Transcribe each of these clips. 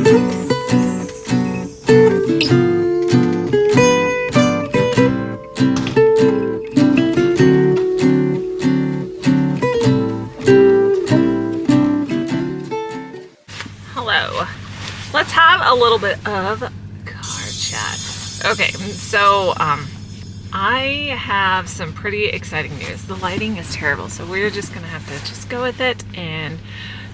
Hello. Let's have a little bit of car chat. Okay, so I have some pretty exciting news. The lighting is terrible, so we're just gonna have to just go with it, and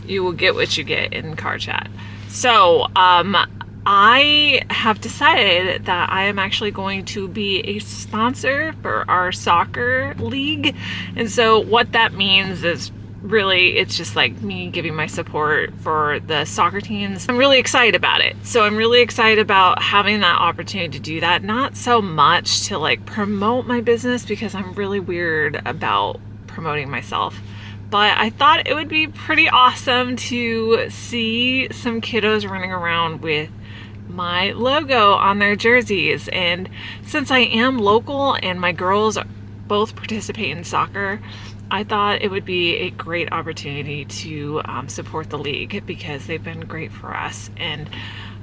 you will get what you get in car chat. So I have decided that I am actually going to be a sponsor for our soccer league. And so what that means is really, it's just like me giving my support for the soccer teams. I'm really excited about it. So I'm really excited about having that opportunity to do that. Not so much to like promote my business, because I'm really weird about promoting myself. But I thought it would be pretty awesome to see some kiddos running around with my logo on their jerseys. And since I am local and my girls both participate in soccer, I thought it would be a great opportunity to support the league, because they've been great for us. And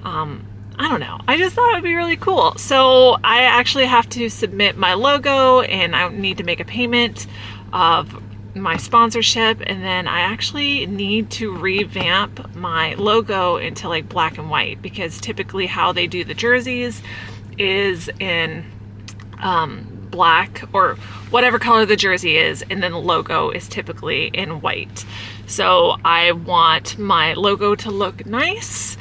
I don't know, I just thought it would be really cool. So I actually have to submit my logo, and I need to make a payment of my sponsorship, and then I actually need to revamp my logo into like black and white, because typically how they do the jerseys is in black or whatever color the jersey is, and then the logo is typically in white. So I want my logo to look nice,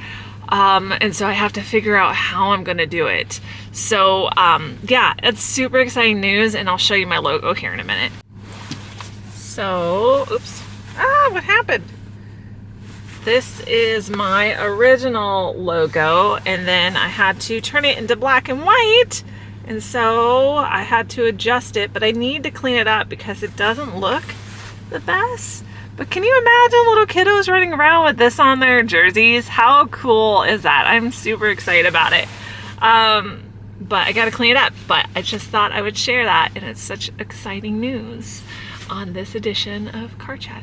and so I have to figure out how I'm gonna do it. So yeah, it's super exciting news, and I'll show you my logo here in a minute. So, oops, what happened? This is my original logo, and then I had to turn it into black and white, and so I had to adjust it, but I need to clean it up because it doesn't look the best. But can you imagine little kiddos running around with this on their jerseys? How cool is that? I'm super excited about it. But I gotta clean it up, but I just thought I would share that, and it's such exciting news on this edition of Car Chat.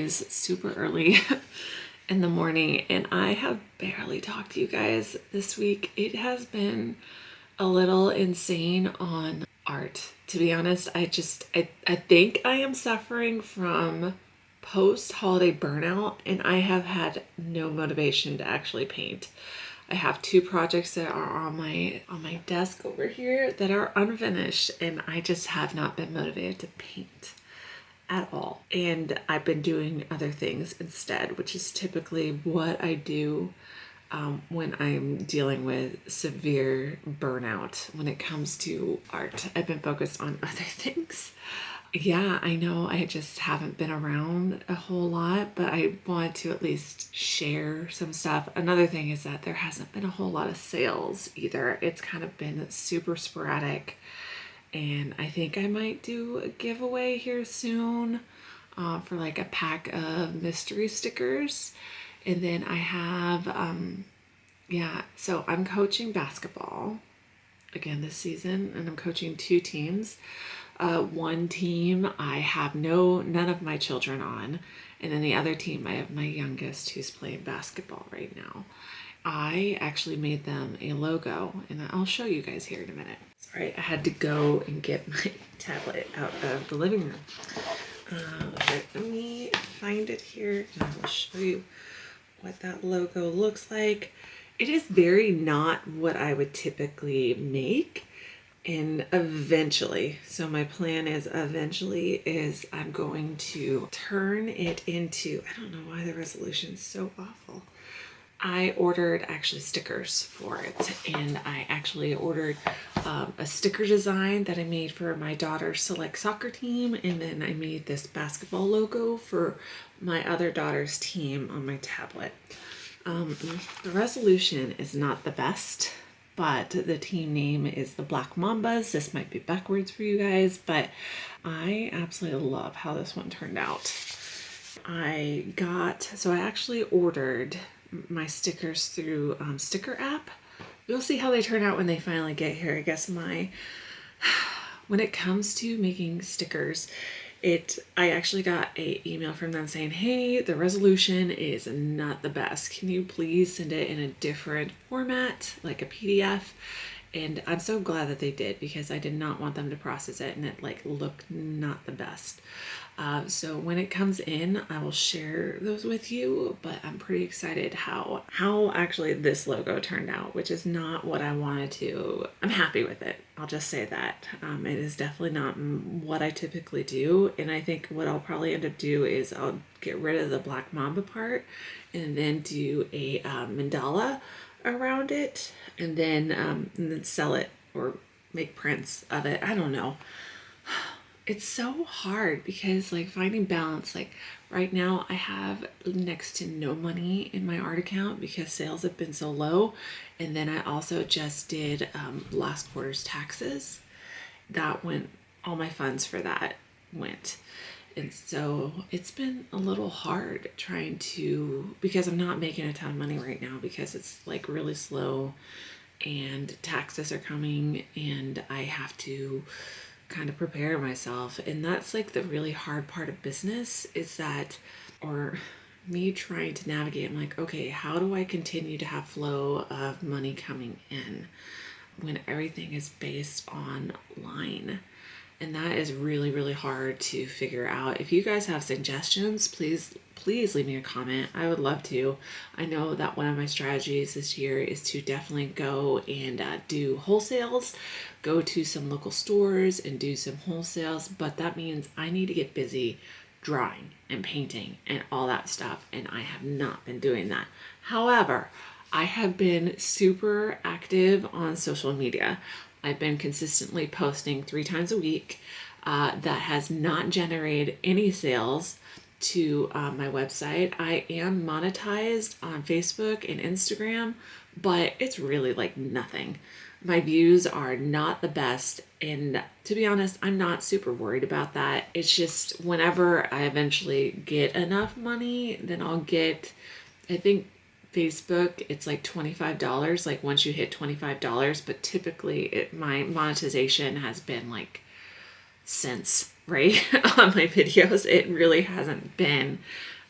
is super early in the morning and I have barely talked to you guys this week. It has been a little insane on art. To be honest, I think I am suffering from post-holiday burnout and I have had no motivation to actually paint. I have 2 projects that are on my desk over here that are unfinished and I just have not been motivated to paint at all. And I've been doing other things instead, which is typically what I do when I'm dealing with severe burnout when it comes to art. I've been focused on other things. Yeah, I know I just haven't been around a whole lot, but I want to at least share some stuff. Another thing is that there hasn't been a whole lot of sales either. It's kind of been super sporadic. And I think I might do a giveaway here soon for like a pack of mystery stickers. And then I have, so I'm coaching basketball again this season, and I'm coaching 2 teams. One team I have none of my children on, and then the other team I have my youngest who's playing basketball right now. I actually made them a logo, and I'll show you guys here in a minute. Sorry, I had to go and get my tablet out of the living room. Let me find it here, and I will show you what that logo looks like. It is very not what I would typically make. And eventually, so my plan is I'm going to turn it into, I don't know why the resolution's so awful. I ordered actually stickers for it, and I actually ordered a sticker design that I made for my daughter's select soccer team, and then I made this basketball logo for my other daughter's team on my tablet. The resolution is not the best, but the team name is the Black Mambas. This might be backwards for you guys, but I absolutely love how this one turned out. I actually ordered my stickers through Sticker app. You'll see how they turn out when they finally get here. I guess when it comes to making stickers, I actually got an email from them saying, hey, the resolution is not the best. Can you please send it in a different format, like a PDF? And I'm so glad that they did, because I did not want them to process it and it looked not the best. So when it comes in, I will share those with you, but I'm pretty excited how actually this logo turned out, which is not what I wanted to. I'm happy with it. I'll just say that. It is definitely not what I typically do. And I think what I'll probably end up do is I'll get rid of the Black Mamba part and then do a mandala around it, and then sell it or make prints of it. I don't know. It's so hard because finding balance, right now I have next to no money in my art account because sales have been so low. And then I also just did last quarter's taxes. That went, all my funds for that went. And so it's been a little hard trying to, because I'm not making a ton of money right now because it's really slow and taxes are coming and I have to kind of prepare myself. And that's the really hard part of business is that, or me trying to navigate, I'm okay, how do I continue to have flow of money coming in when everything is based online? And that is really, really hard to figure out. If you guys have suggestions, please leave me a comment. I would love to. I know that one of my strategies this year is to definitely go and do wholesales, go to some local stores and do some wholesales, but that means I need to get busy drawing and painting and all that stuff, and I have not been doing that. However, I have been super active on social media. I've been consistently posting 3 times a week. That has not generated any sales to my website. I am monetized on Facebook and Instagram, but it's really nothing. My views are not the best, and to be honest, I'm not super worried about that. It's just whenever I eventually get enough money, then I'll get, I think Facebook, it's $25, once you hit $25, but typically my monetization has been cents, right? On my videos. It really hasn't been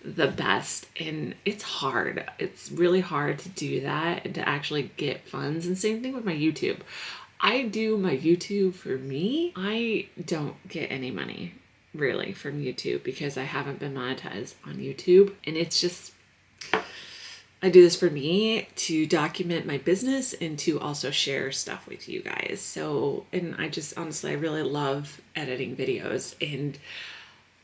the best, and it's hard. It's really hard to do that and to actually get funds. And same thing with my YouTube. I do my YouTube for me. I don't get any money really from YouTube because I haven't been monetized on YouTube, and it's just, I do this for me to document my business and to also share stuff with you guys. So, and I just honestly, I really love editing videos, and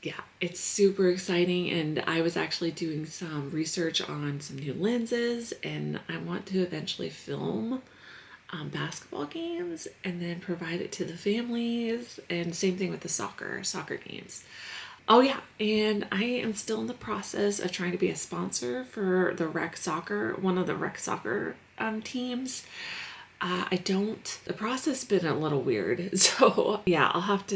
yeah, it's super exciting. And I was actually doing some research on some new lenses, and I want to eventually film basketball games and then provide it to the families. And same thing with the soccer games. Oh yeah, and I am still in the process of trying to be a sponsor for the one of the rec soccer teams. The process has been a little weird. So yeah, I have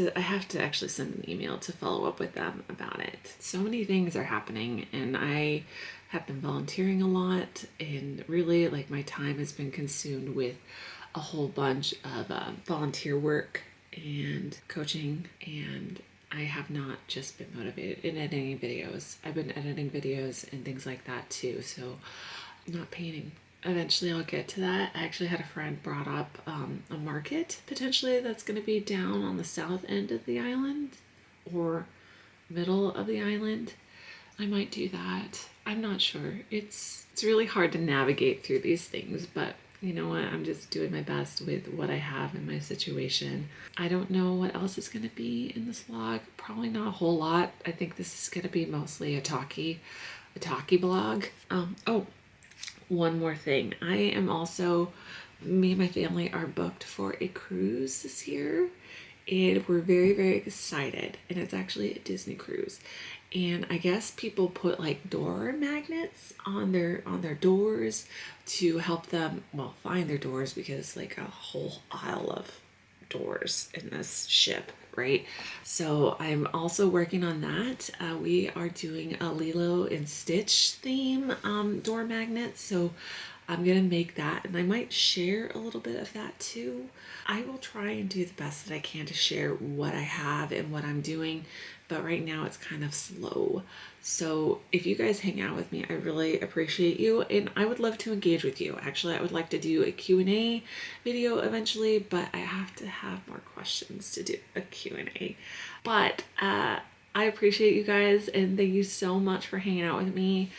to actually send an email to follow up with them about it. So many things are happening, and I have been volunteering a lot, and really like my time has been consumed with a whole bunch of volunteer work and coaching, and I have not just been motivated in editing videos. I've been editing videos and things like that too. So not painting. Eventually I'll get to that. I actually had a friend brought up a market potentially that's going to be down on the south end of the island or middle of the island. I might do that. I'm not sure. It's really hard to navigate through these things, but you know what? I'm just doing my best with what I have in my situation. I don't know what else is going to be in this vlog. Probably not a whole lot. I think this is going to be mostly a talkie vlog. Oh, one more thing. Me and my family are booked for a cruise this year, and we're very, very excited. And it's actually a Disney cruise. And I guess people put like door magnets on their doors to help them, well, find their doors, because like a whole aisle of doors in this ship, right? So I'm also working on that. We are doing a Lilo and Stitch theme door magnet. So I'm gonna make that, and I might share a little bit of that too. I will try and do the best that I can to share what I have and what I'm doing, but right now it's kind of slow. So if you guys hang out with me, I really appreciate you, and I would love to engage with you. Actually, I would like to do a Q&A video eventually, but I have to have more questions to do a Q&A. But I appreciate you guys, and thank you so much for hanging out with me.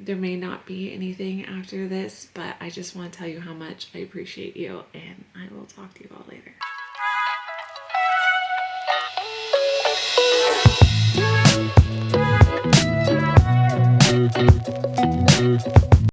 There may not be anything after this, but I just want to tell you how much I appreciate you, and I will talk to you all later.